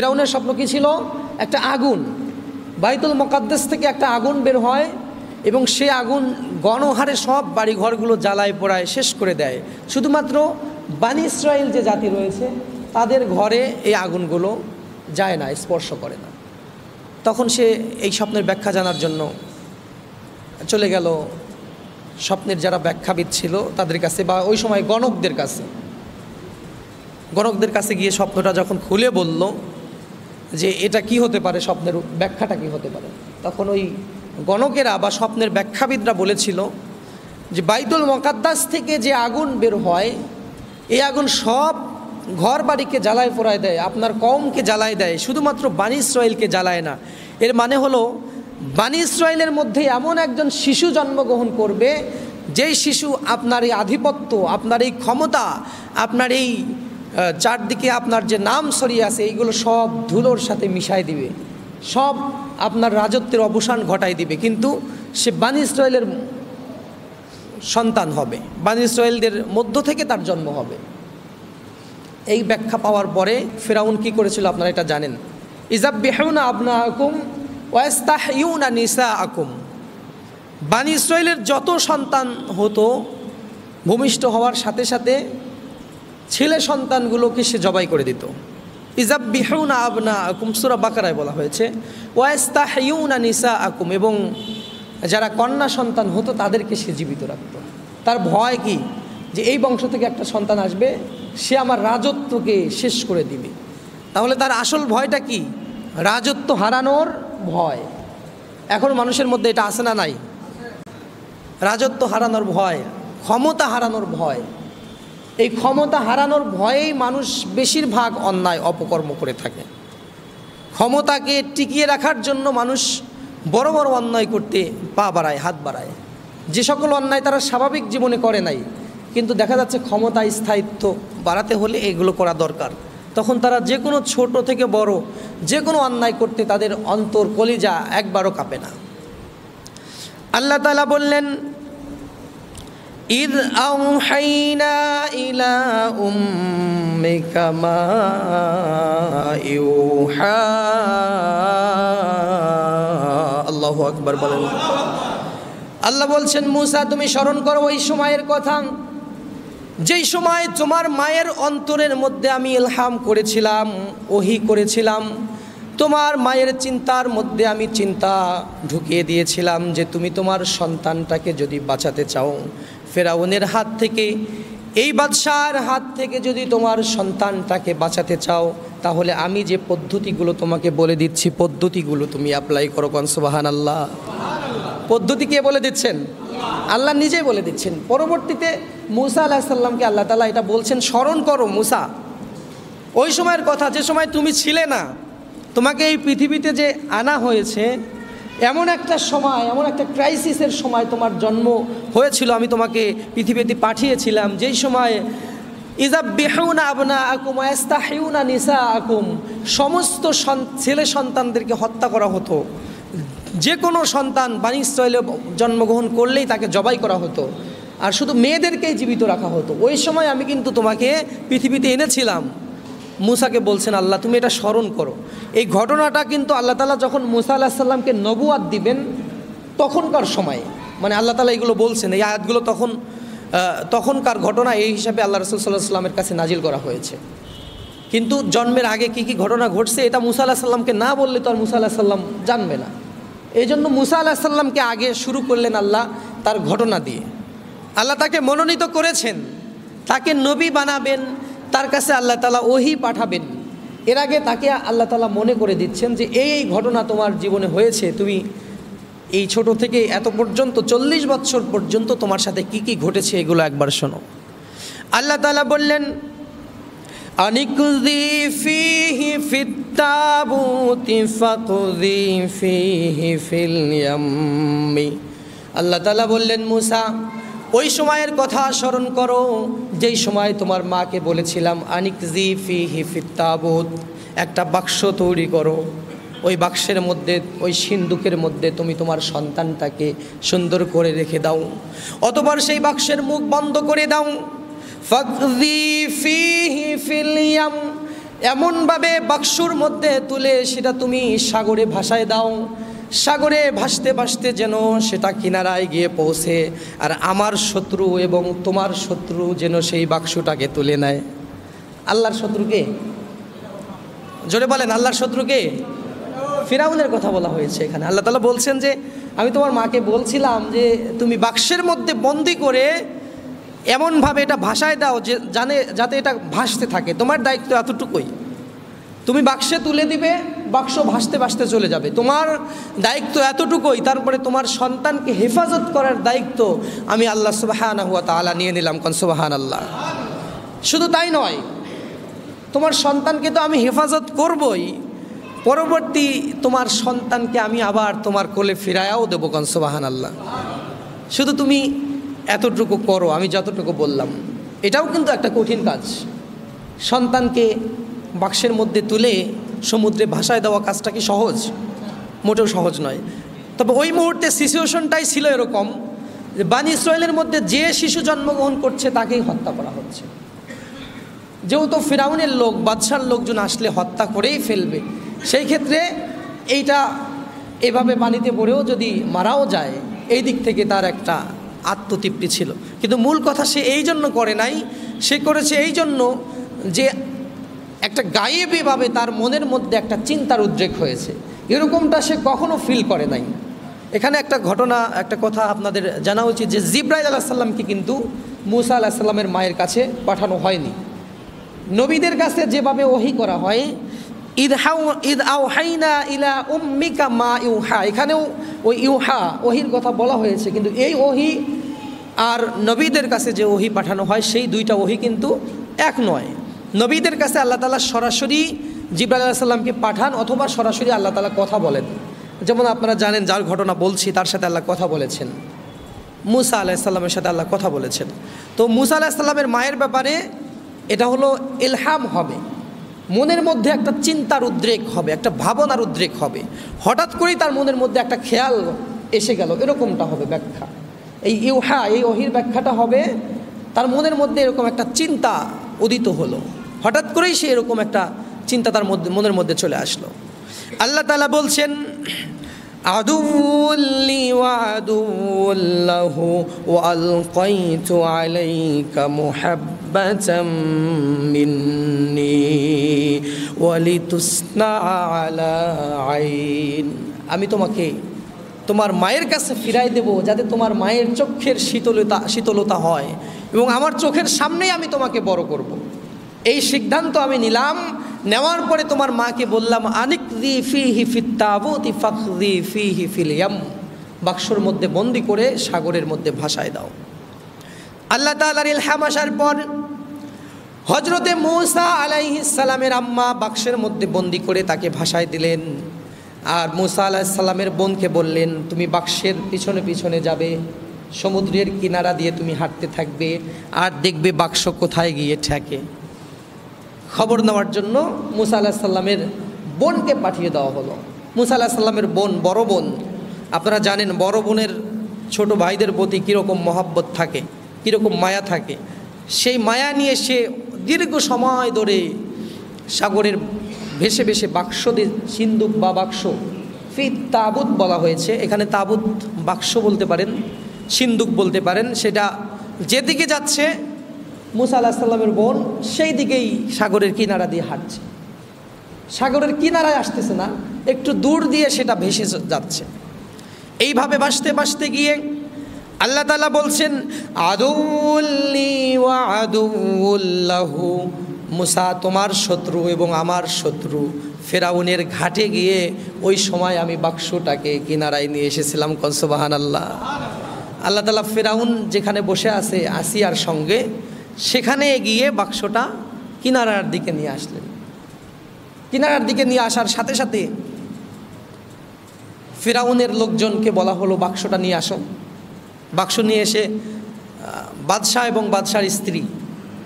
ফিরাউনের স্বপ্ন কি ছিল? একটা আগুন, বাইতুল মুকাদ্দাস থেকে একটা আগুন বের হয় এবং সে আগুন গণহারে সব বাড়িঘরগুলো জ্বালায় পোড়ায় শেষ করে দেয়। শুধুমাত্র বানি ইসরাইল যে জাতি রয়েছে তাদের ঘরে এই আগুনগুলো যায় না, স্পর্শ করে না। তখন সে এই স্বপ্নের ব্যাখ্যা জানার জন্য চলে গেল স্বপ্নের যারা ব্যাখ্যাবিদ ছিল তাদের কাছে, বা ওই সময় গণকদের কাছে গিয়ে স্বপ্নটা যখন খুলে বলল যে এটা কি হতে পারে, স্বপ্নের ব্যাখ্যাটা কি হতে পারে, তখন ওই গণকেরা বা স্বপ্নের ব্যাখ্যাবিদরা বলেছিল যে বাইতুল মুকাদ্দাস থেকে যে আগুন বের হয় এই আগুন সব ঘর বাড়িকে জ্বালায় পোড়ায় দেয়, আপনার কওমকে জ্বালায় দেয়, শুধুমাত্র বানি ইসরাইলকে জ্বালায় না। এর মানে হলো বানি ইসরাইলের মধ্যে এমন একজন শিশু জন্মগ্রহণ করবে যেই শিশু আপনার এই আধিপত্য, আপনার এই ক্ষমতা, আপনার এই চারদিকে আপনার যে নাম ছড়িয়ে আছে এইগুলো সব ধুলোর সাথে মিশাই দিবে, সব আপনার রাজত্বের অবসান ঘটাই দিবে, কিন্তু সে বানি ইসরাইলের সন্তান হবে, বানি ইসরাইলদের মধ্য থেকে তার জন্ম হবে। এই ব্যাখ্যা পাওয়ার পরে ফিরাউন কি করেছিল আপনারা এটা জানেন। ইযাববিহুনা আবনাআকুম ওয়া ইস্তাহইউনা নিসাআকুম, বানি ইসরাইলের যত সন্তান হতো ভূমিষ্ঠ হওয়ার সাথে সাথে ছেলে সন্তানগুলোকে সে জবাই করে দিত। ইযাববিহুনা আবনাআকুম সূরা বাকারায় বলা হয়েছে, ওয়া ইস্তাহইউনা নিসাআকুম, এবং যারা কন্যা সন্তান হতো তাদেরকে সে জীবিত রাখত। তার ভয় কি? যে এই বংশ থেকে একটা সন্তান আসবে, সে আমার রাজত্বকে শেষ করে দিবে। তাহলে তার আসল ভয়টা কি? রাজত্ব হারানোর ভয়। এখন মানুষের মধ্যে এটা আছে না নাই? রাজত্ব হারানোর ভয়, ক্ষমতা হারানোর ভয়। এই ক্ষমতা হারানোর ভয়েই মানুষ বেশিরভাগ অন্যায় অপকর্ম করে থাকে। ক্ষমতাকে টিকিয়ে রাখার জন্য মানুষ বড় বড় অন্যায় করতে পা বাড়ায়, হাত বাড়ায়। যে সকল অন্যায় তারা স্বাভাবিক জীবনে করে নাই, কিন্তু দেখা যাচ্ছে ক্ষমতা স্থায়িত্ব বাড়াতে হলে এগুলো করা দরকার। তখন তারা যে কোনো ছোট থেকে বড় যে কোনো অন্যায় করতে তাদের অন্তর কলিজা একবারও কাঁপে না। আল্লাহ তাআলা বললেন, ইয আওহাইনা ইলা উম্মিকা মা ইউহা। আল্লাহু আকবার বলেন। আল্লাহ বলছেন, মুসা তুমি স্মরণ করো ওই সময়ের কথা যেই সময় তোমার মায়ের অন্তরের মধ্যে আমি ইলহাম করেছিলাম, ওহী করেছিলাম। তোমার মায়ের চিন্তার মধ্যে আমি চিন্তা ঢুকিয়ে দিয়েছিলাম যে তুমি তোমার সন্তানটাকে যদি বাঁচাতে চাও ফেরাউনের হাত থেকে, এই বাদশার হাত থেকে যদি তোমার সন্তানটাকে বাঁচাতে চাও, তাহলে আমি যে পদ্ধতিগুলো তোমাকে বলে দিচ্ছি পদ্ধতিগুলো তুমি অ্যাপ্লাই করো। কোন সুবহানাল্লাহ। পদ্ধতি কে বলে দিচ্ছেন? আল্লাহ নিজেই বলে দিচ্ছেন। পরবর্তীতে মুসা আলাইহিস সালামকে আল্লাহ তাআলা এটা বলছেন, স্মরণ করো মুসা ওই সময়ের কথা যে সময় তুমি ছিলে না, তোমাকে এই পৃথিবীতে যে আনা হয়েছে, এমন একটা সময়, এমন একটা ক্রাইসিসের সময় তোমার জন্ম হয়েছিল, আমি তোমাকে পৃথিবীতে পাঠিয়েছিলাম যেই সময় ইযাববিহুনা আবনাআকুম ওয়া ইস্তাহইউনা নিসাআকুম, সমস্ত ছেলে সন্তানদেরকে হত্যা করা হতো। যে কোনো সন্তান বানি ইসরাইলে জন্মগ্রহণ করলেই তাকে জবাই করা হতো, আর শুধু মেয়েদেরকেই জীবিত রাখা হতো। ওই সময় আমি কিন্তু তোমাকে পৃথিবীতে এনেছিলাম। মুসাকে বলছেন আল্লাহ তুমি এটা স্মরণ করো। এই ঘটনাটা কিন্তু আল্লাহ তাআলা যখন মুসা আলাইহিস সালামকে নবুয়াত দিবেন তখনকার সময়ে, মানে আল্লাহ তাআলা এগুলো বলছেন, এই আয়াতগুলো তখনকার ঘটনা, এই হিসাবে আল্লাহ রাসূল সাল্লাল্লাহু আলাইহি ওয়াসাল্লামের কাছে নাজিল করা হয়েছে। কিন্তু জন্মের আগে কি কি ঘটনা ঘটছে এটা মুসা আলাইহিস সালামকে না বললে তো আর মুসা আলাইহিস সালাম জানবে না। এই জন্য মুসা আলাইহিস সালামকে আগে শুরু করলেন আল্লাহ তার ঘটনা দিয়ে। আল্লাহ তাকে মনোনীত করেছেন, তাকে নবী বানাবেন, তার কাছে আল্লাহ তাআলা ওহী পাঠাবেন। এর আগে তাকে আল্লাহ তাআলা মনে করে দিচ্ছেন যে এই ঘটনা তোমার জীবনে হয়েছে, তুমি এই ছোট থেকে এত পর্যন্ত 40 বছর পর্যন্ত তোমার সাথে কি কি ঘটেছে এগুলো একবার শোনো। আল্লাহ তাআলা বললেন, আনিকুযি ফীহি ফিত তাবুতি ফাকুযি ফীহি ফিল ইয়াম্মি। আল্লাহ তাআলা বললেন, মুসা ওই সময়ের কথা স্মরণ করো যেই সময় তোমার মাকে বলেছিলাম আনিকজি ফীহি ফিত তাবুত, একটা বাক্স তৈরি করো, ওই বাক্সের মধ্যে, ওই সিন্দুকের মধ্যে তুমি তোমার সন্তানটাকে সুন্দর করে রেখে দাও, অতঃপর সেই বাক্সের মুখ বন্ধ করে দাও। ফাকযি ফীহি ফিল ইয়াম, এমনভাবে বাক্সর মধ্যে তুলে সেটা তুমি সাগরে ভাসায় দাও, সাগরে ভাসতে ভাসতে যেন সেটা কিনারায় গিয়ে পৌঁছে, আর আমার শত্রু এবং তোমার শত্রু যেন সেই বাক্সটাকে তুলে নেয়। আল্লাহর শত্রুকে জোরে বলেন, আল্লাহর শত্রুকে? ফিরাউনের কথা বলা হয়েছে এখানে। আল্লাহ তাআলা বলছেন যে আমি তোমার মাকে বলছিলাম যে তুমি বাক্সের মধ্যে বন্দি করে এমনভাবে এটা ভাসায় দাও যে যাতে এটা ভাসতে থাকে। তোমার দায়িত্ব এতটুকুই, তুমি বাক্সে তুলে দিবে, বাক্স ভাসতে ভাসতে চলে যাবে, তোমার দায়িত্ব এতটুকুই। তারপরে তোমার সন্তানকে হেফাজত করার দায়িত্ব আমি আল্লাহ সুবহানাহু ওয়া তাআলা নিয়ে নিলাম। কোন সুবহানাল্লাহ। শুধু তাই নয়, তোমার সন্তানকে তো আমি হেফাজত করবই, পরবর্তী তোমার সন্তানকে আমি আবার তোমার কোলে ফিরায়াও দেবো। কোন সুবহানাল্লাহ। শুধু তুমি এতটুকু করো, আমি যতটুকু বললাম। এটাও কিন্তু একটা কঠিন কাজ। সন্তানকে বাক্সের মধ্যে তুলে সমুদ্রে ভাসায় দেওয়া কাজটা কি সহজ? মোটেও সহজ নয়। তবে ওই মুহূর্তে সিচুয়েশনটাই ছিল এরকম যে বানি ইসরায়েলের মধ্যে যে শিশু জন্মগ্রহণ করছে তাকেই হত্যা করা হচ্ছে। যেহেতু ফিরাউনের লোক, বাদশার লোকজন আসলে হত্যা করেই ফেলবে, সেই ক্ষেত্রে এইটা এভাবে পানিতে পড়েও যদি মারাও যায়, এই দিক থেকে তার একটা আত্মতৃপ্তি ছিল। কিন্তু মূল কথা সে এই জন্য করে নাই, সে করেছে এই জন্য যে একটা গায়েবীভাবে তার মনের মধ্যে একটা চিন্তার উদ্রেক হয়েছে, এরকমটা সে কখনো ফিল করে নাই। এখানে একটা ঘটনা, একটা কথা আপনাদের জানা উচিত যে জিবরাইল আলাইহিস সালামকে কিন্তু মূসা আলাইহিস সালামের মায়ের কাছে পাঠানো হয়নি। নবীদের কাছে যেভাবে ওহী করা হয়, ইদ আওহাইনা ইলা উম্মিকা মা ইউহা, এখানেও ওই ইউহা ওহির কথা বলা হয়েছে, কিন্তু এই ওহী আর নবীদের কাছে যে ওহী পাঠানো হয় সেই দুইটা ওহী কিন্তু এক নয়। নবীদের কাছে আল্লাহ তাআলা সরাসরি জিবরাইল আলাইহিস সালামকে পাঠান, অথবা সরাসরি আল্লাহ তাআলা কথা বলেন। যেমন আপনারা জানেন, যার ঘটনা বলছি তার সাথে আল্লাহ কথা বলেছেন, মূসা আলাইহিস সালামের সাথে আল্লাহ কথা বলেছেন। তো মূসা আলাইহিস সালামের মায়ের ব্যাপারে এটা হলো ইলহাম হবে, মনের মধ্যে একটা চিন্তার উদ্রেক হবে, একটা ভাবনার উদ্রেক হবে, হঠাৎ করেই তার মনের মধ্যে একটা খেয়াল এসে গেল, এরকমটা হবে ব্যাখ্যা। এই ইউহা, এই ওহির ব্যাখ্যাটা হবে তার মনের মধ্যে এরকম একটা চিন্তা উদিত হলো, হঠাৎ করেই সে এরকম একটা চিন্তা তার মনের মধ্যে চলে আসলো। আল্লাহ তাআলা বলছেন আদুউল্লি ওয়া আদুউল্লাহু ওয়া আলকাইতু আলাইকা মুহাব্বাতাম মিন্নি ওয়া লিতুসনা আলা আইন। আমি তোমাকে তোমার মায়ের কাছে ফিরাই দেব, যাতে তোমার মায়ের চোখের শীতলতা হয়, এবং আমার চোখের সামনেই আমি তোমাকে বড় করব। এই সিদ্ধান্ত আমি নিলাম। নেওয়ার পরে তোমার মাকে বললাম আনিকযি ফিহি ফিত তাবুতি ফাকযি ফিহি ফিল ইয়াম, বাক্সর মধ্যে বন্দি করে সাগরের মধ্যে ভাসায় দাও। আল্লাহ তাআলার ইলহাম আসার পর হযরতে মূসা আলাইহিস সালামের আম্মা বাক্সের মধ্যে বন্দি করে তাকে ভাসায় দিলেন। আর মূসা আলাইহিস সালামের বোনকে বললেন তুমি বাক্সের পিছনে পিছনে যাবে, সমুদ্রের কিনারা দিয়ে তুমি হাঁটতে থাকবে, আর দেখবে বাক্স কোথায় গিয়ে ঠেকে। খবর নেওয়ার জন্য মূসা আলাইহিস সালামের বোনকে পাঠিয়ে দেওয়া হলো। মূসা আলাইহিস সালামের বোন, বড় বোন, আপনারা জানেন বড় বোনের ছোট ভাইদের প্রতি কীরকম মহাব্বত থাকে, কীরকম মায়া থাকে। সেই মায়া নিয়ে সে দীর্ঘ সময় ধরে সাগরের ভেসে ভেসে বাক্স দিয়ে, সিন্দুক বা বাক্স, ফিত তাবুত বলা হয়েছে এখানে, তাবুত বাক্স বলতে পারেন, সিন্দুক বলতে পারেন, সেটা যেদিকে যাচ্ছে মূসা আলাইহিস সালামের বোন সেই দিকেই সাগরের কিনারা দিয়ে হাঁটছে। সাগরের কিনারায় আসতেছে না, একটু দূর দিয়ে সেটা ভেসে যাচ্ছে। এইভাবে ভাসতে ভাসতে গিয়ে আল্লাহ তাআলা বলছেন আদুউল্লি ওয়া আদুউল্লাহু, মূসা তোমার শত্রু এবং আমার শত্রু ফেরাউনের ঘাটে গিয়ে ওই সময় আমি বাক্সটাকে কিনারায় নিয়ে এসেছিলাম। কোন সুবহানাল্লাহ। আল্লাহ তাআলা ফেরাউন যেখানে বসে আছে আসিয়ার সঙ্গে, সেখানে গিয়ে বাক্সটা কিনারার দিকে নিয়ে আসলেন। কিনারার দিকে নিয়ে আসার সাথে সাথে ফেরাউনের লোকজনকে বলা হলো বাক্সটা নিয়ে আসো। বাক্স নিয়ে এসে বাদশাহ এবং বাদশার স্ত্রী,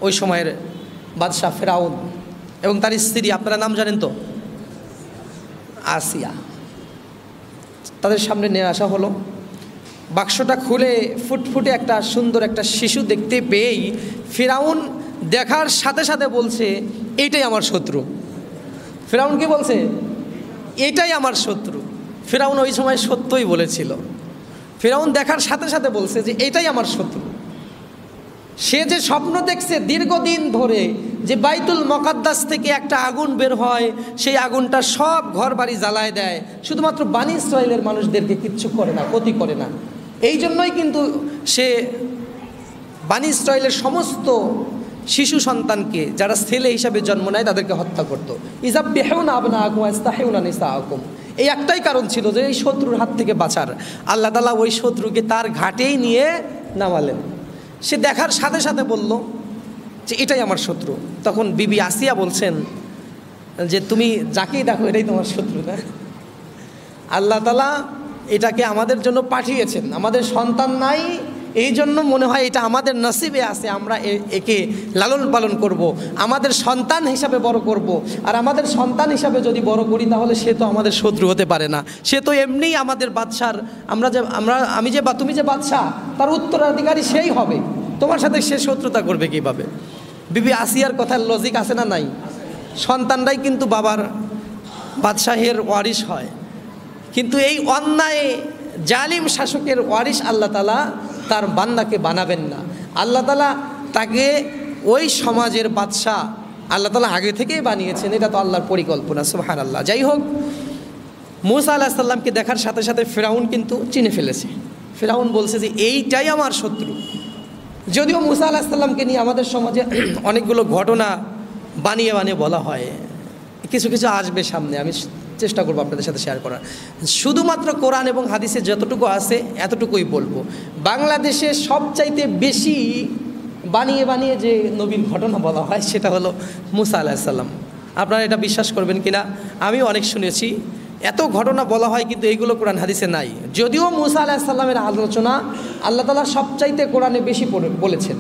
ওই সময়ের বাদশাহ ফেরাউন এবং তার স্ত্রী, আপনারা নাম জানেন তো, আসিয়া, তাদের সামনে নিয়ে আসা হলো। বাক্সটা খুলে ফুটফুটে একটা সুন্দর একটা শিশু দেখতে পেয়েই ফেরাউন দেখার সাথে সাথে বলছে এইটাই আমার শত্রু। ফিরাউন কি বলছে? এটাই আমার শত্রু। ফিরাউন ওই সময় সত্যই বলেছিল। ফিরাউন দেখার সাথে সাথে বলছে যে এটাই আমার শত্রু। সে যে স্বপ্ন দেখছে দীর্ঘদিন ধরে, যে বাইতুল মুকাদ্দাস থেকে একটা আগুন বের হয়, সেই আগুনটা সব ঘর বাড়ি জ্বালায় দেয়, শুধুমাত্র বনী ইসরাইলের মানুষদেরকে কিচ্ছু করে না, ক্ষতি করে না। এই জন্যই কিন্তু সে বনী ইসরাইলের সমস্ত শিশু সন্তানকে, যারা ছেলে হিসাবে জন্ম নেয়, তাদেরকে হত্যা করতো। ইযাববিহুনা আবনাআকুম ওয়া ইস্তাহিউনা নিসাআকুম। এই একটাই কারণ ছিল যে এই শত্রুর হাত থেকে বাঁচার। আল্লাহ তাআলা ওই শত্রুকে তার ঘাটেই নিয়ে নামালেন। সে দেখার সাথে সাথে বলল যে এটাই আমার শত্রু। তখন বিবি আসিয়া বলছেন যে তুমি যাকেই দেখো এটাই তোমার শত্রু না? আল্লাহ তাআলা এটাকে আমাদের জন্য পাঠিয়েছেন। আমাদের সন্তান নাই, এই জন্য মনে হয় এটা আমাদের নসিবে আছে, আমরা একে লালন পালন করব, আমাদের সন্তান হিসাবে বড় করব। আর আমাদের সন্তান হিসাবে যদি বড় করি তাহলে সে তো আমাদের শত্রু হতে পারে না। সে তো এমনিই আমাদের বাদশার, তুমি যে বাদশা, তার উত্তরাধিকারী সেই হবে। তোমার সাথে সে শত্রুতা করবে কিভাবে? বিবি আসিয়ার কথার লজিক আছে না নাই? সন্তানরাই কিন্তু বাবার বাদশাহের ওয়ারিশ হয়, কিন্তু এই অন্যায় জালিম শাসকের ওয়ারিশ আল্লাহ তাআলা তার বান্দাকে বানাবেন না। আল্লাহ তাআলা তাকে ওই সমাজের বাদশা আল্লাহ তাআলা আগে থেকেই বানিয়েছেন। এটা তো আল্লাহর পরিকল্পনা, সুবহানাল্লাহ। যাই হোক, মূসা আলাইহিস সালামকে দেখার সাথে সাথে ফিরাউন কিন্তু চিনে ফেলেছে। ফিরাউন বলছে যে এইটাই আমার শত্রু। যদিও মূসা আলাইহিস সালামকে নিয়ে আমাদের সমাজে অনেকগুলো ঘটনা বানিয়ে বানিয়ে বলা হয়, কিছু কিছু আসবে সামনে, আমি চেষ্টা করবো আপনাদের সাথে শেয়ার করার। শুধুমাত্র কোরআন এবং হাদিসে যতটুকু আছে এতটুকুই বলবো। বাংলাদেশে সবচাইতে বেশি বানিয়ে বানিয়ে যে নবীর ঘটনা বলা হয় সেটা হলো মূসা আলাইহিস সালাম। আপনারা এটা বিশ্বাস করবেন কিনা, আমিও অনেক শুনেছি। এত ঘটনা বলা হয় কিন্তু এইগুলো কোরআন হাদিসে নাই। যদিও মূসা আলাইহিস সালামের আলোচনা আল্লাহ তাআলা সবচাইতে কোরআনে বেশি বলেছেন।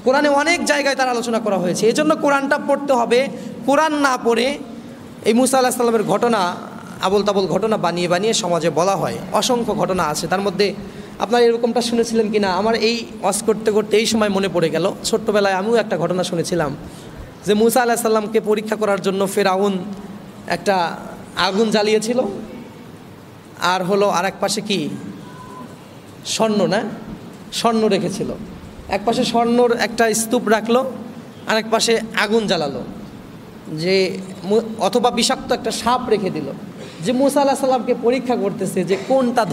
কোরআনে অনেক জায়গায় তার আলোচনা করা হয়েছে। এই জন্য কোরআনটা পড়তে হবে। কোরআন না পড়ে এই মূসা আলাইহিস সালামের ঘটনা, আবোল তাবোল ঘটনা বানিয়ে বানিয়ে সমাজে বলা হয়। অসংখ্য ঘটনা আছে। তার মধ্যে আপনারা এরকমটা শুনেছিলেন কিনা, আমার এই ওয়াজ করতে করতে এই সময় মনে পড়ে গেল। ছোট্টবেলায় আমিও একটা ঘটনা শুনেছিলাম যে মূসা আলাইহিস সালামকে পরীক্ষা করার জন্য ফিরাউন একটা আগুন জ্বালিয়েছিল, আর হলো আর এক পাশে কি স্বর্ণ রেখেছিল। এক পাশে স্বর্ণর একটা স্তূপ রাখলো, আরেক পাশে আগুন জ্বালালো, যে অথবা বিষাক্ত একটা সাপ রেখে দিল, যে মূসা আলাইহিস সালামকে পরীক্ষা করতেছে যে কোনটা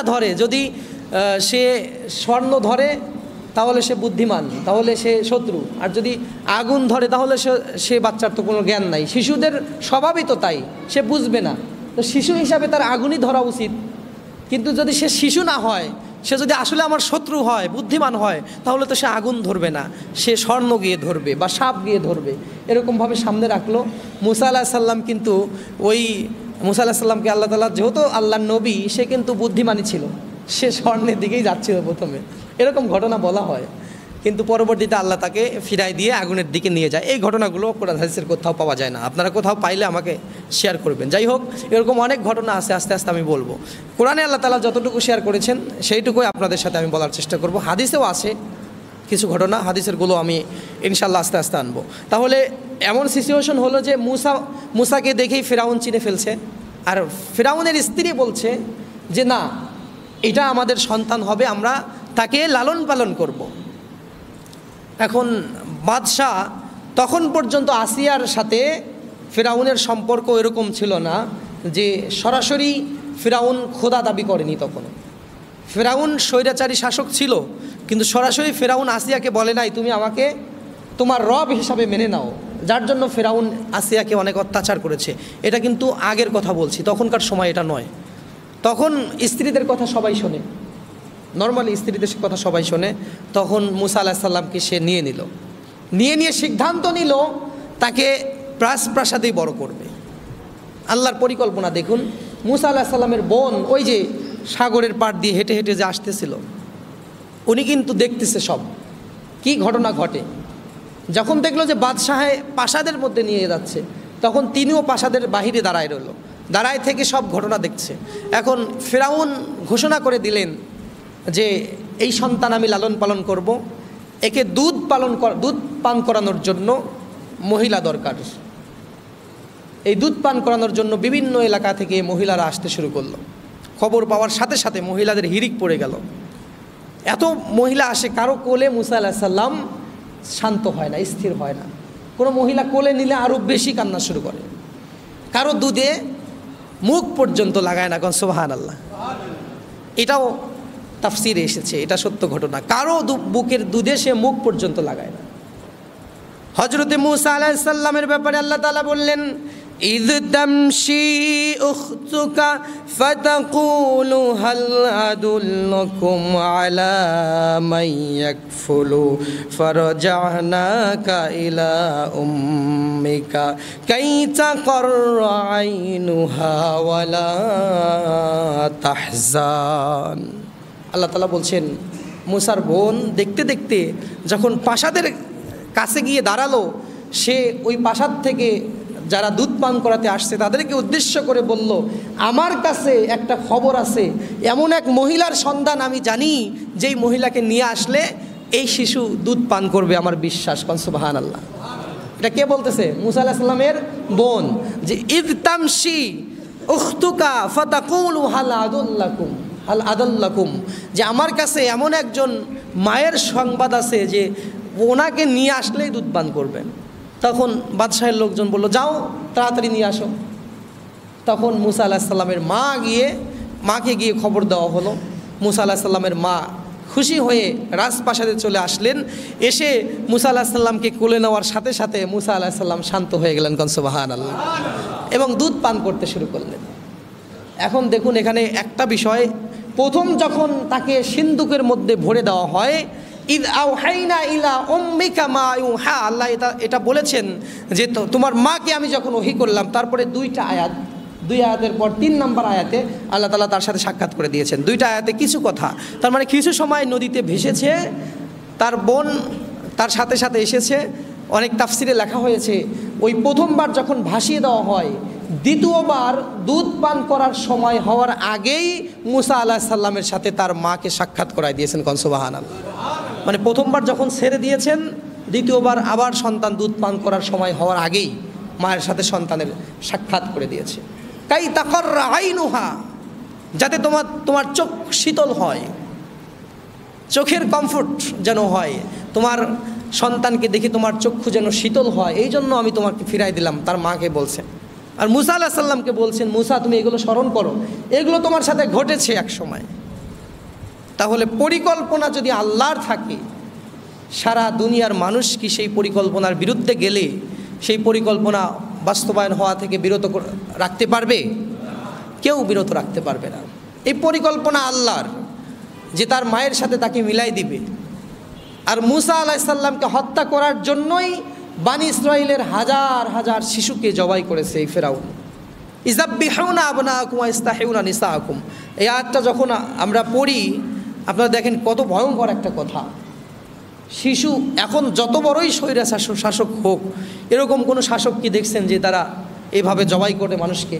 ধরে। যদি সে স্বর্ণ ধরে তাহলে সে বুদ্ধিমান, তাহলে সে শত্রু। আর যদি আগুন ধরে তাহলে সে বাচ্চার তো কোনো জ্ঞান নাই, শিশুদের স্বভাবই তো তাই, সে বুঝবে না। তো শিশু হিসাবে তার আগুনই ধরা উচিত। কিন্তু যদি সে শিশু না হয়, সে যদি আসলে আমার শত্রু হয়, বুদ্ধিমান হয়, তাহলে তো সে আগুন ধরবে না, সে স্বর্ণ গিয়ে ধরবে বা সাপ গিয়ে ধরবে। এরকমভাবে সামনে রাখলো। মূসা আলাইহিস সালাম কিন্তু ওই মূসা আলাইহিস সালামকে আল্লাহ তাআলা, যেহেতু আল্লাহর নবী, সে কিন্তু বুদ্ধিমানই ছিল, সে স্বর্ণের দিকেই যাচ্ছিল প্রথমে। এরকম ঘটনা বলা হয়, কিন্তু পরবর্তীতে আল্লাহ তাকে ফিরাই দিয়ে আগুনের দিকে নিয়ে যায়। এই ঘটনাগুলো কোরআন হাদিসের কোথাও পাওয়া যায় না। আপনারা কোথাও পাইলে আমাকে শেয়ার করবেন। যাই হোক, এরকম অনেক ঘটনা আছে, আস্তে আস্তে আমি বলবো। কোরআনে আল্লাহ তাআলা যতটুকু শেয়ার করেছেন সেইটুকুই আপনাদের সাথে আমি বলার চেষ্টা করব। হাদিসেও আছে কিছু ঘটনা, হাদিসেরগুলো আমি ইনশাল্লাহ আস্তে আস্তে আনবো। তাহলে এমন সিচুয়েশন হলো যে মূসাকে দেখেই ফিরাউন চিনে ফেলছে, আর ফিরাউনের স্ত্রী বলছে যে না, এটা আমাদের সন্তান হবে, আমরা তাকে লালন পালন করব। এখন বাদশাহ তখন পর্যন্ত আসিয়ার সাথে ফিরাউনের সম্পর্ক এরকম ছিল না যে সরাসরি ফিরাউন খোদা দাবি করেনি। তখন ফিরাউন স্বৈরাচারী শাসক ছিল, কিন্তু সরাসরি ফিরাউন আসিয়াকে বলে নাই তুমি আমাকে তোমার রব হিসাবে মেনে নাও, যার জন্য ফিরাউন আসিয়াকে অনেক অত্যাচার করেছে। এটা কিন্তু আগের কথা বলছি, তখনকার সময় এটা নয়। তখন স্ত্রীদের কথা সবাই শোনে, নর্মালি স্ত্রীদের কথা সবাই শোনে। তখন মূসা আলাইহিস সালামকে সে নিয়ে সিদ্ধান্ত নিল তাকে প্রাসাদেই বড় করবে। আল্লাহর পরিকল্পনা দেখুন। মূসা আলাইহিস সালামের বোন ওই যে সাগরের পাড় দিয়ে হেঁটে হেঁটে যে আসতেছিল, উনি কিন্তু দেখতেছে সব কি ঘটনা ঘটে। যখন দেখলো যে বাদশাহে প্রাসাদের মধ্যে নিয়ে যাচ্ছে, তখন তিনিও প্রাসাদের বাহিরে দাঁড়ায় থেকে সব ঘটনা দেখছে। এখন ফিরাউন ঘোষণা করে দিলেন যে এই সন্তান আমি লালন পালন করব, একে দুধ পান করানোর জন্য মহিলা দরকার, এই দুধ পান করানোর জন্য বিভিন্ন এলাকা থেকে মহিলারা আসতে শুরু করলো। খবর পাওয়ার সাথে সাথে মহিলাদের হিড়িক পড়ে গেল। এত মহিলা আসে, কারো কোলে মুসা আলাইহিস সালাম শান্ত হয় না, স্থির হয় না। কোনো মহিলা কোলে নিলে আরও বেশি কান্না শুরু করে। কারো দুধে মুখ পর্যন্ত লাগায় না, কোন সুবহানাল্লাহ। এটাও তাফসিরে এসেছে, এটা সত্য ঘটনা। কারো বুকের দুধে সে মুখ পর্যন্ত লাগায় না। হযরতে মুসা আলাইহিস সালামের ব্যাপারে আল্লাহ তাআলা বললেন, ইয তামশি উখতুকা ফাতাকুলু হাল আদুল্লুকুম আলা মান ইয়াকফুলু ফারজা'নাকা ইলা উম্মিকা কাই তাকাররা আইনুহা ওয়ালা তাহজান। আল্লাহ তাআলা বলছেন, মুসার বোন দেখতে দেখতে যখন প্রাসাদের কাছে গিয়ে দাঁড়ালো, সে ওই প্রাসাদ থেকে যারা দুধ পান করাতে আসছে তাদেরকে উদ্দেশ্য করে বলল, আমার কাছে একটা খবর আছে, এমন এক মহিলার সন্ধান আমি জানি, যেই মহিলাকে নিয়ে আসলে এই শিশু দুধ পান করবে, আমার বিশ্বাস। কোন সুবহানাল্লাহ। এটা কে বলতেছে? মুসা আলাইহিস সালামের বোন। যে ইয তামশি উখতুকা ফাতাকুলু হাল আদুল্লাকুম, যে আমার কাছে এমন একজন মায়ের সংবাদ আছে যে ওনাকে নিয়ে আসলেই দুধ পান করবেন। তখন বাদশাহের লোকজন বলল, যাও তাড়াতাড়ি নিয়ে আসো। তখন মুসা আলাইহিস সালামের মাকে গিয়ে খবর দেওয়া হলো। মুসা আলাইহিস সালামের মা খুশি হয়ে রাজপ্রাসাদে চলে আসলেন। এসে মুসা আলাইহিস সালামকে কোলে নেওয়ার সাথে সাথে মুসা আলাইহিস সালাম শান্ত হয়ে গেলেন, কোন সুবহানাল্লাহ, এবং দুধ পান করতে শুরু করলেন। এখন দেখুন এখানে একটা বিষয়, প্রথম যখন তাকে সিন্দুকের মধ্যে ভরে দেওয়া হয়, ইদ আওহাইনা ইলা উম্মিকা মা ইউহা, আল্লাহ এটা বলেছেন যে তোমার মাকে আমি যখন ওহী করলাম। তারপরে দুই আয়াতের পর 3 নম্বর আয়াতে আল্লাহ তাআলা তার সাথে সাক্ষাৎ করে দিয়েছেন। 2টা আয়াতে কিছু কথা, তার মানে কিছু সময় নদীতে ভেসেছে, তার বোন তার সাথে সাথে এসেছে। অনেক তাফসিরে লেখা হয়েছে, ওই প্রথমবার যখন ভাসিয়ে দেওয়া হয়, দ্বিতীয়বার দুধ পান করার সময় হওয়ার আগেই মুসা আলাইহিস সালামের সাথে তার মাকে সাক্ষাৎ করায় দিয়েছেন, কোন সুবহানাল্লাহ। মানে প্রথমবার যখন ছেড়ে দিয়েছেন, দ্বিতীয়বার আবার সন্তান দুধ পান করার সময় হওয়ার আগেই মায়ের সাথে সন্তানের সাক্ষাৎ করে দিয়েছে। কাই তাকাররা আইনুহা, যাতে তোমার চোখ শীতল হয়, চোখের কমফোর্ট যেন হয়, তোমার সন্তানকে দেখে তোমার চক্ষু যেন শীতল হয়, এই জন্য আমি তোমাকে ফিরাই দিলাম, তার মাকে বলছেন। আর মুসা আলাইহিস সালামকে বলছেন, মুসা তুমি এগুলো স্মরণ করো, এগুলো তোমার সাথে ঘটেছে এক সময়। তাহলে পরিকল্পনা যদি আল্লাহর থাকে, সারা দুনিয়ার মানুষ কি সেই পরিকল্পনার বিরুদ্ধে গেলে সেই পরিকল্পনা বাস্তবায়ন হওয়া থেকে বিরত রাখতে পারবে? কেউ বিরত রাখতে পারবে না। এই পরিকল্পনা আল্লাহর, যে তার মায়ের সাথে তাকে মিলাই দিবে। আর মুসা আলাইহিস সালামকে হত্যা করার জন্যই বানি ইসরাইলের হাজার হাজার শিশুকে জবাই করেছে এই ফেরাউন। ইযাববিহুনা আবনাকুম ওয়া ইস্তাহিউনা নিসাআকুম, এই আয়াতটা যখন আমরা পড়ি, আপনারা দেখেন কত ভয়ঙ্কর একটা কথা। শিশু, এখন যত বড়ই স্বৈরা শাসক হোক, এরকম কোনো শাসক কি দেখছেন যে তারা এভাবে জবাই করে মানুষকে?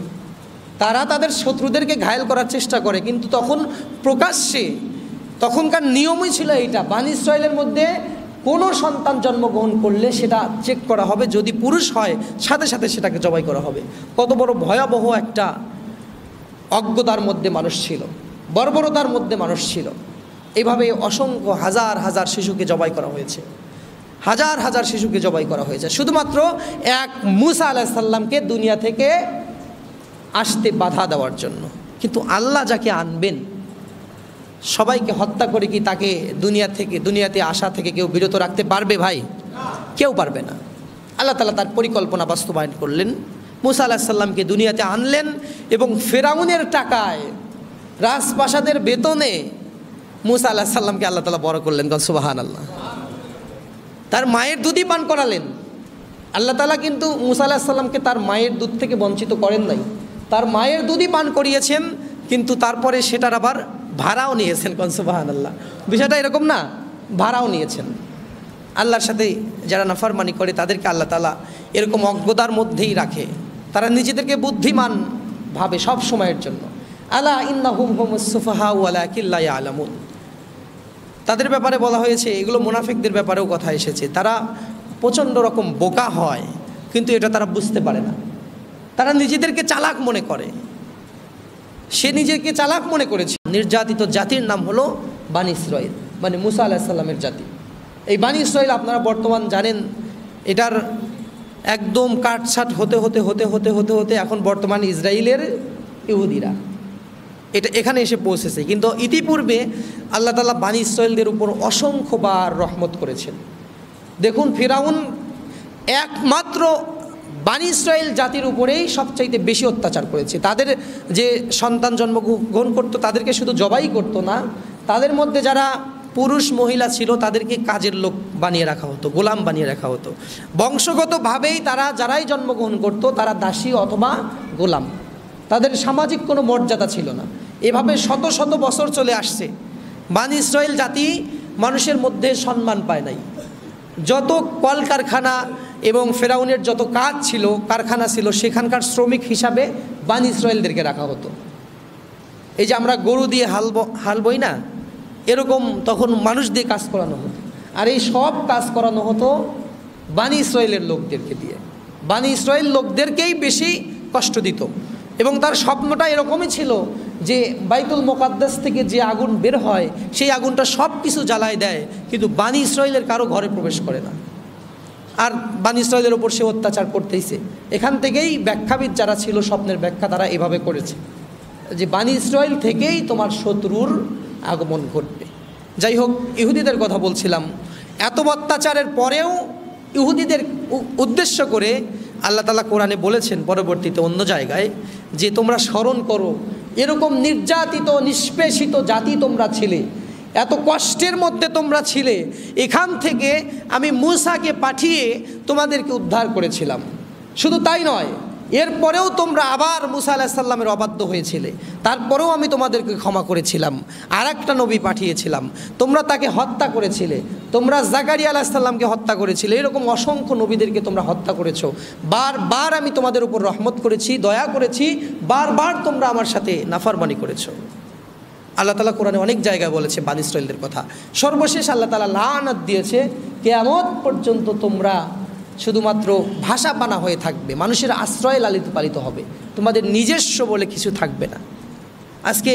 তারা তাদের শত্রুদেরকে ঘায়েল করার চেষ্টা করে, কিন্তু তখন প্রকাশ্যে, তখনকার নিয়মই ছিল এইটা, বানি ইসরাইলের মধ্যে কোনো সন্তান জন্মগ্রহণ করলে সেটা চেক করা হবে, যদি পুরুষ হয় সাথে সাথে সেটাকে জবাই করা হবে। কত বড় ভয়াবহ একটা অজ্ঞতার মধ্যে মানুষ ছিল, বর্বরতার মধ্যে মানুষ ছিল। এইভাবে অসংখ্য হাজার হাজার শিশুকে জবাই করা হয়েছে, হাজার হাজার শিশুকে জবাই করা হয়েছে, শুধুমাত্র এক মুসা আলাইহিস সালামকে দুনিয়া থেকে আসতে বাধা দেওয়ার জন্য। কিন্তু আল্লাহ যাকে আনবেন, সবাইকে হত্যা করে কি তাকে দুনিয়াতে আসা থেকে কেউ বিরত রাখতে পারবে? ভাই, কেউ পারবে না। আল্লাহ তাআলা তার পরিকল্পনা বাস্তবায়ন করলেন, মুসা আলাইহিস সালামকে দুনিয়াতে আনলেন, এবং ফেরাউনের টাকায়, রাজপ্রাসাদের বেতনে মুসা আলাইহিস সালামকে আল্লাহ তাআলা বড় করলেন, সুবহানাল্লাহ। তার মায়ের দুধই পান করালেন আল্লাহ তাআলা। কিন্তু মুসা আলাইহিস সালামকে তার মায়ের দুধ থেকে বঞ্চিত করেন নাই, তার মায়ের দুধই পান করিয়েছেন, কিন্তু তারপরে সেটার আবার ভাড়াও নিয়েছেন, সুবহানাল্লাহ। বিষয়টা এরকম না, ভাড়াও নিয়েছেন। আল্লাহর সাথে যারা নাফরমানি করে তাদেরকে আল্লাহ তাআলা এরকম অজ্ঞতার মধ্যেই রাখে, তারা নিজেদেরকে বুদ্ধিমান ভাবে সব সময়ের জন্য। আলা ইন্নাহুম হুমুস সুফাহা ওয়ালাকিন লা ইয়ালামুন, তাদের ব্যাপারে বলা হয়েছে, এগুলো মুনাফিকদের ব্যাপারেও কথা এসেছে, তারা প্রচণ্ড রকম বোকা হয়, কিন্তু এটা তারা বুঝতে পারে না। তারা নিজেদেরকে চালাক মনে করে, সে নিজেকে চালাক মনে করেছে। নির্যাতিত জাতির নাম হলো বানি ইসরাইল, মানে মুসা আলাইহিস সালামের জাতি। এই বানি ইসরাইল আপনারা বর্তমান জানেন, এটার একদম কাটছাট হতে হতে হতে হতে হতে হতে এখন বর্তমান ইসরায়েলের ইহুদিরা এটা এখানে এসে পৌঁছেছে। কিন্তু ইতিপূর্বে আল্লাহ তাআলা বানি ইসরাইলদের উপর অসংখ্যবার রহমত করেছেন। দেখুন, ফিরাউন একমাত্র বানি ইসরাইল জাতির উপরেই সবচাইতে বেশি অত্যাচার করেছে। তাদের যে সন্তান জন্মগ্রহণ করতো তাদেরকে শুধু জবাই করতো না, তাদের মধ্যে যারা পুরুষ মহিলা ছিল তাদেরকে কাজের লোক বানিয়ে রাখা হতো, গোলাম বানিয়ে রাখা হতো। বংশগতভাবেই তারা যারাই জন্মগ্রহণ করতো তারা দাসী অথবা গোলাম, তাদের সামাজিক কোনো মর্যাদা ছিল না। এভাবে শত শত বছর চলে আসছে। বানি ইসরাইল জাতি মানুষের মধ্যে সম্মান পায় নাই। যত কলকারখানা এবং ফেরাউনের যত কাজ ছিল, কারখানা ছিল, সেখানকার শ্রমিক হিসাবে বানি ইসরাইলদেরকে রাখা হতো। এই যে আমরা গরু দিয়ে হাল বই না, এরকম তখন মানুষ দিয়ে কাজ করানো হতো। আর এই সব কাজ করানো হতো বানি ইসরাইলের লোকদেরকে দিয়ে। বানি ইসরাইল লোকদেরকেই বেশি কষ্ট দিত। এবং তার স্বপ্নটা এরকমই ছিল যে বাইতুল মুকাদ্দাস থেকে যে আগুন বের হয় সেই আগুনটা সব কিছু জ্বালায় দেয়, কিন্তু বানি ইসরাইলের কারো ঘরে প্রবেশ করে না। আর বানি ইসরাইলের ওপর সে অত্যাচার করতেইছে। এখান থেকেই ব্যাখ্যাবিদ যারা ছিল স্বপ্নের ব্যাখ্যা তারা এভাবে করেছে যে বানি ইসরাইল থেকেই তোমার শত্রুর আগমন ঘটবে। যাই হোক, ইহুদিদের কথা বলছিলাম। এত অত্যাচারের পরেও ইহুদিদের উদ্দেশ্য করে আল্লাহ তাআলা কোরআনে বলেছেন পরবর্তীতে অন্য জায়গায় যে তোমরা স্মরণ করো, এরকম নির্যাতিত নিষ্পেষিত জাতি তোমরা ছিলে, এত কষ্টের মধ্যে তোমরা ছিলে, এখান থেকে আমি মূসাকে পাঠিয়ে তোমাদেরকে উদ্ধার করেছিলাম। শুধু তাই নয়, এরপরেও তোমরা আবার মূসা আলাইহিস সালামের অবাধ্য হয়েছিলে, তারপরেও আমি তোমাদেরকে ক্ষমা করেছিলাম। আর একটা নবী পাঠিয়েছিলাম, তোমরা তাকে হত্যা করেছিলে। তোমরা জাকারিয়া আলাইহিস সালামকে হত্যা করেছিলে। এরকম অসংখ্য নবীদেরকে তোমরা হত্যা করেছো। বারবার আমি তোমাদের উপর রহমত করেছি, দয়া করেছি, বারবার তোমরা আমার সাথে নাফরমানি করেছো। আল্লাহ তাআলা কোরআনে অনেক জায়গায় বলেছে বানি ইসরাইলদের কথা। সর্বশেষ আল্লাহ তাআলা লাআনাত দিয়েছে, কিয়ামত পর্যন্ত তোমরা শুধুমাত্র ভাষা বানা হয়ে থাকবে, মানুষের আশ্রয়ে লালিত পালিত হবে, তোমাদের নিজস্ব বলে কিছু থাকবে না। আজকে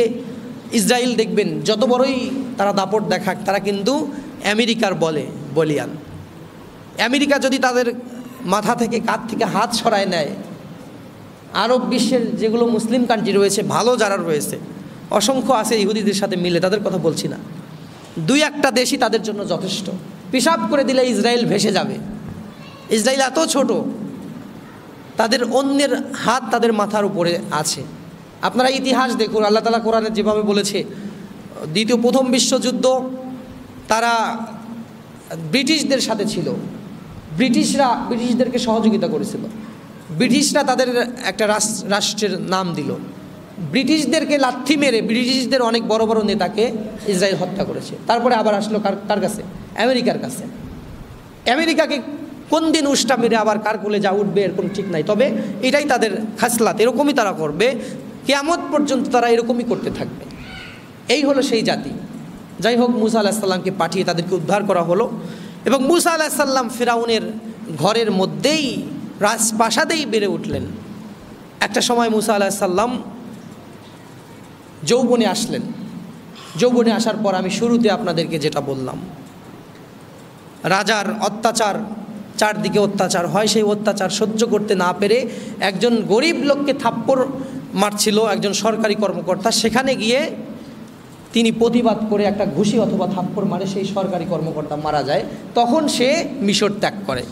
ইসরায়েল দেখবেন যত বড়ই তারা দাপট দেখাক, তারা কিন্তু আমেরিকার বলিয়ান। আমেরিকা যদি তাদের মাথা থেকে কাঁধ থেকে হাত সরায় নেয়, আরব বিশ্বের যেগুলো মুসলিম কান্ট্রি রয়েছে, ভালো যারা রয়েছে, অসংখ্য আছে ইহুদিদের সাথে মিলে, তাদের কথা বলছি না, দুই একটা দেশই তাদের জন্য যথেষ্ট। পেশাব করে দিলে ইসরায়েল ভেসে যাবে। ইসরায়েল এত ছোট, তাদের অন্যের হাত তাদের মাথার উপরে আছে। আপনারা ইতিহাস দেখুন, আল্লাহ তাআলা কোরআনে যেভাবে বলেছে, প্রথম বিশ্বযুদ্ধ তারা ব্রিটিশদের সাথে ছিল, ব্রিটিশদেরকে সহযোগিতা করেছিল। ব্রিটিশরা তাদের একটা রাষ্ট্রের নাম দিল। ব্রিটিশদেরকে লাথি মেরে ব্রিটিশদের অনেক বড় বড় নেতাকে ইসরায়েল হত্যা করেছে। তারপরে আবার আসলো কার কাছে? আমেরিকার কাছে। আমেরিকাকে কোন দিন উষ্টা মেরে আবার কার কোলে যা উঠবে এর কোনো ঠিক নাই। তবে এটাই তাদের খাসলাত, এরকমই তারা করবে, কিয়ামত পর্যন্ত তারা এরকমই করতে থাকবে। এই হলো সেই জাতি। যাই হোক, মূসা আলাইহিস সালামকে পাঠিয়ে তাদেরকে উদ্ধার করা হলো। এবং মূসা আলাইহিস সালাম ফিরাউনের ঘরের মধ্যেই, রাজপ্রাসাদেই বেড়ে উঠলেন। একটা সময় মূসা আলাইহিস সালাম যৌবনে আসলেন। যৌবনে আসার পর আমি শুরুতে আপনাদেরকে যেটা বললাম, রাজার অত্যাচার, চারদিকে অত্যাচার হয়, সেই অত্যাচার সহ্য করতে না পেরে একজন গরিব লোককে থাপ্পড় মারছিল একজন সরকারি কর্মকর্তা। সেখানে গিয়ে তিনি প্রতিবাদ করে একটা ঘুষি অথবা থাপ্পড় মারে, সেই সরকারি কর্মকর্তা মারা যায়। তখন সে মিশর ত্যাগ করে।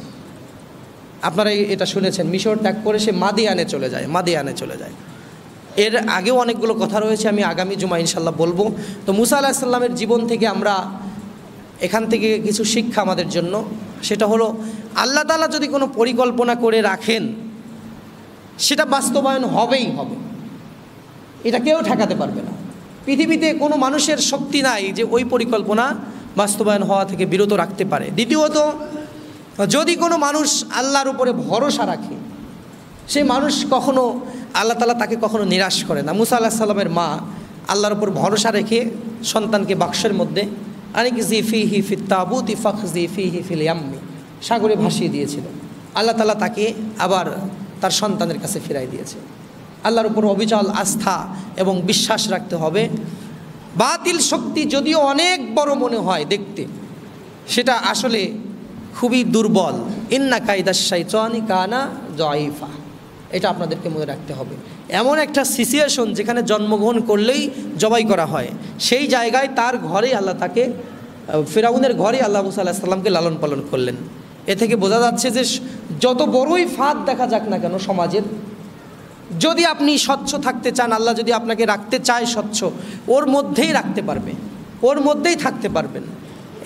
আপনারা এটা শুনেছেন, মিশর ত্যাগ করে সে মাদিয়ানে চলে যায়। এর আগেও অনেকগুলো কথা রয়েছে, আমি আগামী জুমা ইনশাল্লাহ বলবো। তো মূসা আলাইহিস সালামের জীবন থেকে আমরা এখান থেকে কিছু শিক্ষা আমাদের জন্য, সেটা হলো আল্লাহ তাআলা যদি কোনো পরিকল্পনা করে রাখেন সেটা বাস্তবায়ন হবেই হবে, এটা কেউ ঠেকাতে পারবে না। পৃথিবীতে কোনো মানুষের শক্তি নাই যে ওই পরিকল্পনা বাস্তবায়ন হওয়া থেকে বিরত রাখতে পারে। দ্বিতীয়ত, যদি কোনো মানুষ আল্লাহর উপরে ভরসা রাখে, সেই মানুষ কখনো, আল্লাহ তাআলা তাকে কখনো নিরাশ করে না। মূসা আলাইহিস সালামের মা আল্লাহর উপর ভরসা রেখে সন্তানকে বাক্সের মধ্যে আনিকজি ফিহি ফিত তাবুতি ফাখজি ফিহি ফিল ইয়াম্মি, সাগরে ভাসিয়ে দিয়েছিল। আল্লাহ তাআলা তাকে আবার তার সন্তানের কাছে ফিরাই দিয়েছে। আল্লাহর উপর অবিচল আস্থা এবং বিশ্বাস রাখতে হবে। বাতিল শক্তি যদিও অনেক বড় মনে হয় দেখতে, সেটা আসলে খুবই দুর্বল। ইন্না কায়দাশ শাইতানি কানা যায়িফা, এটা আপনাদেরকে মনে রাখতে হবে। এমন একটা সিচুয়েশন যেখানে জন্মগ্রহণ করলেই জবাই করা হয়, সেই জায়গায় তার ঘরে আল্লাহ তাকে, ফিরাউনের ঘরে আল্লাহ মুসা আলাইহিস সালামকে লালন পালন করলেন। এ থেকে বোঝা যাচ্ছে যে যত বড়ই ফাঁদ দেখা যাক না কেন সমাজের, যদি আপনি স্বচ্ছ থাকতে চান, আল্লাহ যদি আপনাকে রাখতে চায় স্বচ্ছ, ওর মধ্যেই রাখতে পারবে, ওর মধ্যেই থাকতে পারবেন।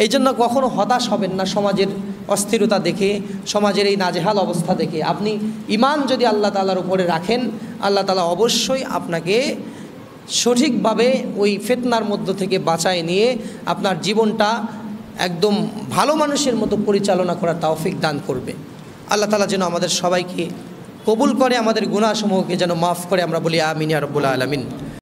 এই জন্য কখনো হতাশ হবেন না সমাজের অস্থিরতা দেখে, সমাজের এই নাজেহাল অবস্থা দেখে। আপনি ঈমান যদি আল্লাহ তাআলার উপরে রাখেন, আল্লাহ তাআলা অবশ্যই আপনাকে সঠিকভাবে ওই ফিতনার মধ্য থেকে বাঁচায় নিয়ে আপনার জীবনটা একদম ভালো মানুষের মতো পরিচালনা করার তৌফিক দান করবে। আল্লাহ তাআলা যেন আমাদের সবাইকে কবুল করে, আমাদের গুনাহসমূহকে যেন মাফ করে। আমরা বলি আমিন ইয়া রাব্বুল আলামিন।